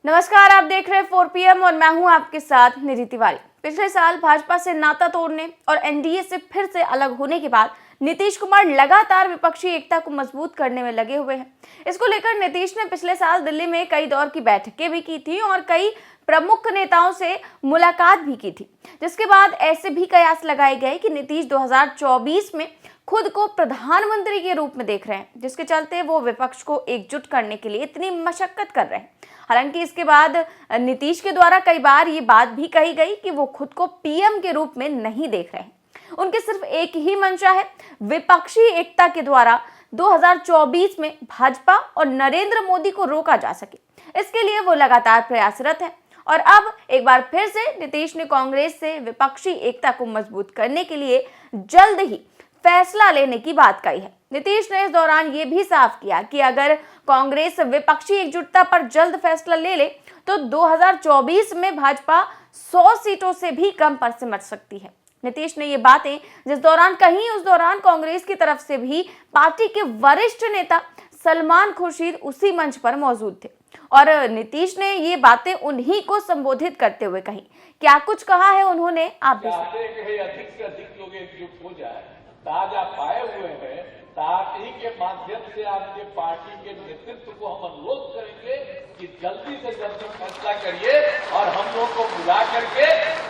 नमस्कार, आप देख रहे हैं 4 PM और मैं हूं आपके साथ निधि तिवारी। पिछले साल भाजपा से नाता तोड़ने और एनडीए से फिर से अलग होने के बाद नीतीश कुमार लगातार विपक्षी एकता को मजबूत करने में लगे हुए हैं। इसको लेकर नीतीश ने पिछले साल दिल्ली में कई दौर की बैठकें भी की थी और कई प्रमुख नेताओं से मुलाकात भी की थी, जिसके बाद ऐसे भी कयास लगाए गए कि नीतीश 2024 में खुद को प्रधानमंत्री के रूप में देख रहे हैं, जिसके चलते वो विपक्ष को एकजुट करने के लिए इतनी मशक्कत कर रहे हैं। हालांकि इसके बाद नीतीश के द्वारा कई बार ये बात भी कही गई कि वो खुद को पीएम के रूप में नहीं देख रहे हैं। उनके सिर्फ एक ही मंशा है, विपक्षी एकता के द्वारा 2024 में भाजपा और नरेंद्र मोदी को रोका जा सके। इसके लिए वो लगातार प्रयासरत हैं और अब एक बार फिर से नीतीश ने कांग्रेस से विपक्षी एकता को मजबूत करने के लिए जल्द ही फैसला लेने की बात कही है। नीतीश ने इस दौरान ये भी साफ किया कि अगर कांग्रेस विपक्षी एकजुटता पर जल्द फैसला ले ले तो 2024 में भाजपा 100 सीटों से भी कम पर सिमट सकती है। नीतीश ने ये बातें जिस दौरान कही, उस दौरान कांग्रेस की तरफ से भी पार्टी के वरिष्ठ नेता सलमान खुर्शीद उसी मंच पर मौजूद थे और नीतीश ने ये बातें उन्हीं को संबोधित करते हुए कही। क्या कुछ कहा है उन्होंने, आप भी अधिक से अधिक लोग एकजुट हो जाए, ताजा पाए हुए हैं। पार्टी के माध्यम से आपके पार्टी के नेतृत्व को हम अनुरोध करेंगे कि जल्दी से जल्दी फैसला करिए और हम लोग को बुला करके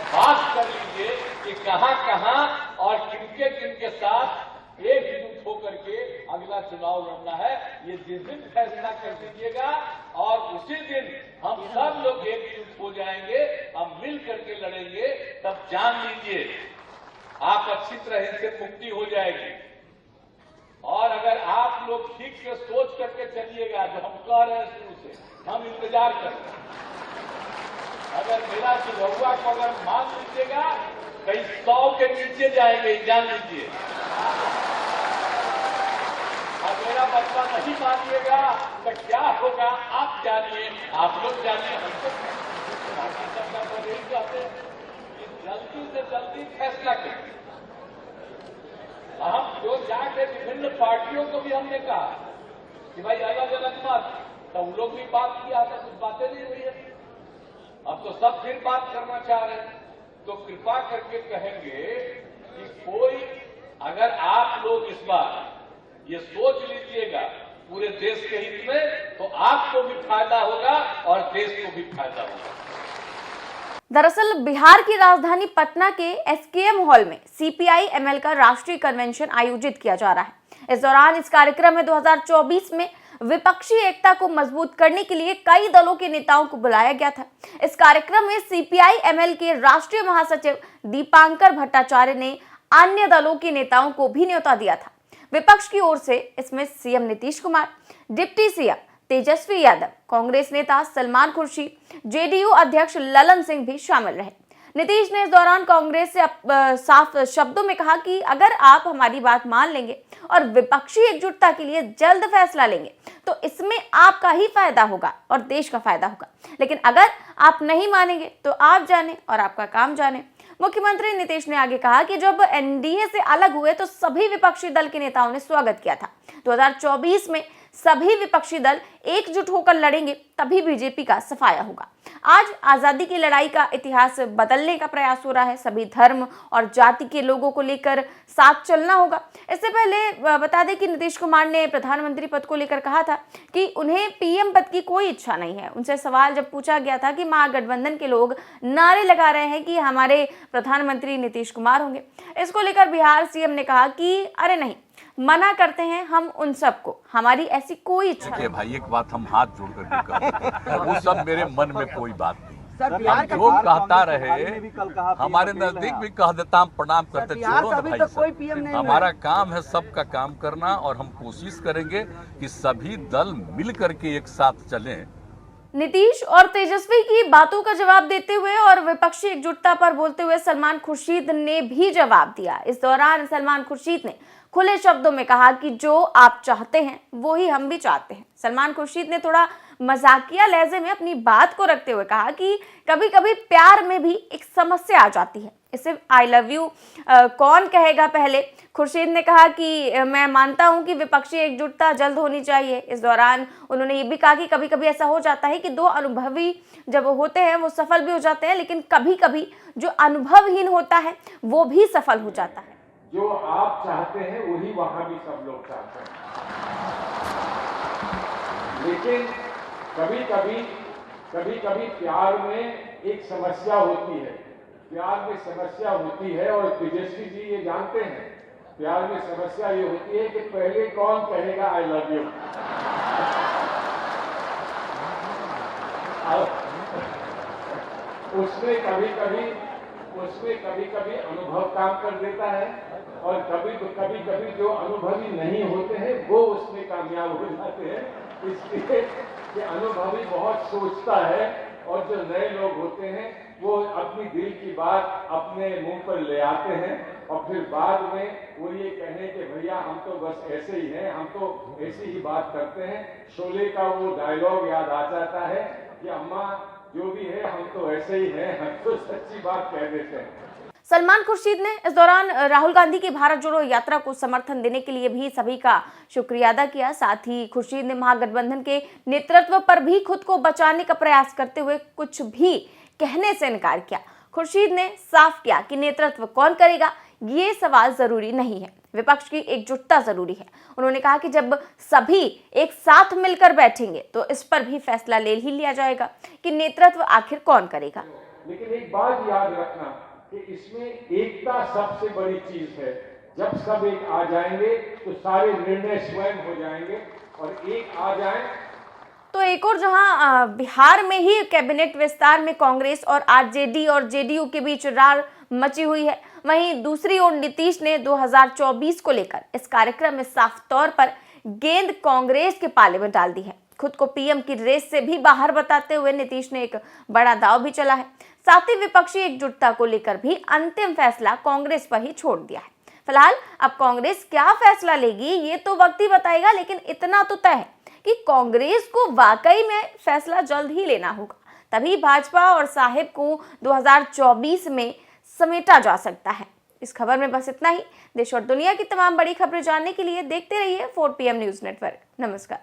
बात कर लीजिए कि कहां कहां और किनके किनके साथ एकजुट होकर के अगला चुनाव लड़ना है। ये जिस दिन फैसला कर दीजिएगा और उसी दिन हम सब लोग एकजुट हो जाएंगे, हम मिल करके लड़ेंगे, तब जान लीजिए आप अच्छी तरह से मुक्ति हो जाएगी। और अगर आप लोग ठीक से सोच करके चलिएगा, जो हम कह रहे हैं शुरू से, हम इंतजार करेंगे। अगर मेरा सुझाव को अगर मान लीजिएगा, कहीं 100 के नीचे जाएंगे, जान लीजिए। और मेरा बच्चा नहीं मानिएगा तो क्या होगा आप जानिए, आप लोग जानिए। हमको यही कहते हैं कि जल्दी से जल्दी फैसला करें। हम जो जाके विभिन्न पार्टियों को भी हमने कहा कि भाई अलग अलग मत, तो उन लोग भी बात किया था, कुछ बातें नहीं हुई है। अब तो सब फिर बात करना चाह रहे हैं, तो कृपा करके कहेंगे कि कोई अगर आप लोग इस बार ये सोच लीजिएगा पूरे देश के हित में, तो आपको भी फायदा होगा और देश को भी फायदा होगा। दरअसल बिहार की राजधानी पटना के एसकेएम हॉल में सीपीआई-एमएल का राष्ट्रीय कन्वेंशन आयोजित किया जा रहा है। इस दौरान इस कार्यक्रम में 2024 में विपक्षी एकता को मजबूत करने के लिए कई दलों के नेताओं को बुलाया गया था। इस कार्यक्रम में सीपीआई-एमएल के राष्ट्रीय महासचिव दीपांकर भट्टाचार्य ने अन्य दलों के नेताओं को भी न्योता दिया था। विपक्ष की ओर से इसमें CM Nitish Kumar, deputy CM Tejashwi Yadav, Congress नेता सलमान खुर्शीद, जेडीयू अध्यक्ष ललन सिंह भी शामिल रहे। नीतीश ने इस दौरान कांग्रेस से साफ शब्दों में कहा कि अगर आप हमारी बात मान लेंगे और विपक्षी एकजुटता के लिए जल्द फैसला लेंगे तो इसमें आपका ही फायदा होगा और देश का फायदा होगा, लेकिन अगर आप नहीं मानेंगे तो आप जाने और आपका काम जाने। मुख्यमंत्री नीतीश ने आगे कहा कि जब एनडीए से अलग हुए तो सभी विपक्षी दल के नेताओं ने स्वागत किया था। 2024 में सभी विपक्षी दल एकजुट होकर लड़ेंगे, तभी बीजेपी का सफाया होगा। आज आजादी की लड़ाई का इतिहास बदलने का प्रयास हो रहा है। सभी धर्म और जाति के लोगों को लेकर साथ चलना होगा। इससे पहले बता दें कि नीतीश कुमार ने प्रधानमंत्री पद को लेकर कहा था कि उन्हें पीएम पद की कोई इच्छा नहीं है। उनसे सवाल जब पूछा गया था कि महागठबंधन के लोग नारे लगा रहे हैं कि हमारे प्रधानमंत्री नीतीश कुमार होंगे, इसको लेकर बिहार सीएम ने कहा कि अरे नहीं, मना करते हैं हम उन सबको, हमारी ऐसी कोई इच्छा नहीं। भाई एक बात हम हाथ जोड़ कर कहते हैं, वो सब मेरे मन में कोई बात नहीं। हम जो कहता रहे, हमारे नजदीक भी कह देता, हम प्रणाम करते, छोड़ो ना भाई साहब, हमारा काम है सबका काम करना और हम कोशिश करेंगे कि सभी दल मिल करके एक साथ चलें। नीतीश और तेजस्वी की बातों का जवाब देते हुए और विपक्षी एकजुटता पर बोलते हुए सलमान खुर्शीद ने भी जवाब दिया। इस दौरान सलमान खुर्शीद ने खुले शब्दों में कहा कि जो आप चाहते हैं वो ही हम भी चाहते हैं। सलमान खुर्शीद ने थोड़ा मजाकिया लहजे में अपनी बात को रखते हुए कहा कि कभी कभी प्यार में भी एक समस्या आ जाती है, इसे आई लव यू कौन कहेगा पहले। खुर्शीद ने कहा कि मैं मानता हूं कि विपक्षी एकजुटता जल्द होनी चाहिए। इस दौरान उन्होंने ये भी कहा कि कभी कभी ऐसा हो जाता है कि दो अनुभवी जब होते हैं वो सफल भी हो जाते हैं, लेकिन कभी कभी जो अनुभवहीन होता है वो भी सफल हो जाता है। जो आप चाहते हैं वही वहां भी सब लोग चाहते हैं, लेकिन कभी कभी प्यार में एक समस्या होती है। प्यार में समस्या होती है और तेजस्वी जी ये जानते हैं, प्यार में समस्या ये होती है कि पहले कौन कहेगा आई लव यू। उसमें कभी कभी अनुभव काम कर देता है और कभी जो अनुभवी नहीं होते हैं वो उसमें कामयाब हो जाते हैं। इसलिए कि अनुभवी बहुत सोचता है और जो नए लोग होते हैं वो अपनी दिल की बात अपने मुंह पर ले आते हैं और फिर बाद में वो ये कहें कि भैया हम तो बस ऐसे ही हैं, हम तो ऐसी ही बात करते हैं। शोले का वो डायलॉग याद आ जाता है कि अम्मा जो भी है हम तो ऐसे ही हैं, हम तो सच्ची बात कह देते हैं। सलमान खुर्शीद ने इस दौरान राहुल गांधी की भारत जोड़ो यात्रा को समर्थन देने के लिए भी सभी का शुक्रिया अदा किया। साथ ही खुर्शीद ने महागठबंधन के नेतृत्व पर भी खुद को बचाने का प्रयास करते हुए कुछ भी कहने से इनकार किया। खुर्शीद ने साफ किया कि नेतृत्व कौन करेगा ये सवाल जरूरी नहीं है, विपक्ष की एकजुटता जरूरी है। उन्होंने कहा कि जब सभी एक साथ मिलकर बैठेंगे तो इस पर भी फैसला ले ही लिया जाएगा कि नेतृत्व आखिर कौन करेगा। लेकिन एक बात याद रखना कि इसमें एकता सबसे बड़ी चीज है। जब सब एक आ जाएंगे तो सारे निर्णय स्वयं हो जाएंगे और एक आ जाए। तो एक और जहां बिहार में ही कैबिनेट विस्तार में कांग्रेस और आरजेडी और जेडीयू के बीच रार मची हुई है, वहीं दूसरी ओर नीतीश ने 2024 को लेकर इस कार्यक्रम में साफ तौर पर गेंद कांग्रेस के पाले में डाल दी है। खुद को पीएम की रेस से भी बाहर बताते हुए नीतीश ने एक बड़ा दांव भी चला है। साथ ही विपक्षी एकजुटता को लेकर भी अंतिम फैसला कांग्रेस पर ही छोड़ दिया है। फिलहाल अब कांग्रेस क्या फैसला लेगी ये तो वक्त ही बताएगा, लेकिन इतना तो तय है कि कांग्रेस को वाकई में फैसला जल्द ही लेना होगा, तभी भाजपा और साहिब को 2024 में समेटा जा सकता है। इस खबर में बस इतना ही। देश और दुनिया की तमाम बड़ी खबरें जानने के लिए देखते रहिए 4 PM न्यूज नेटवर्क। नमस्कार।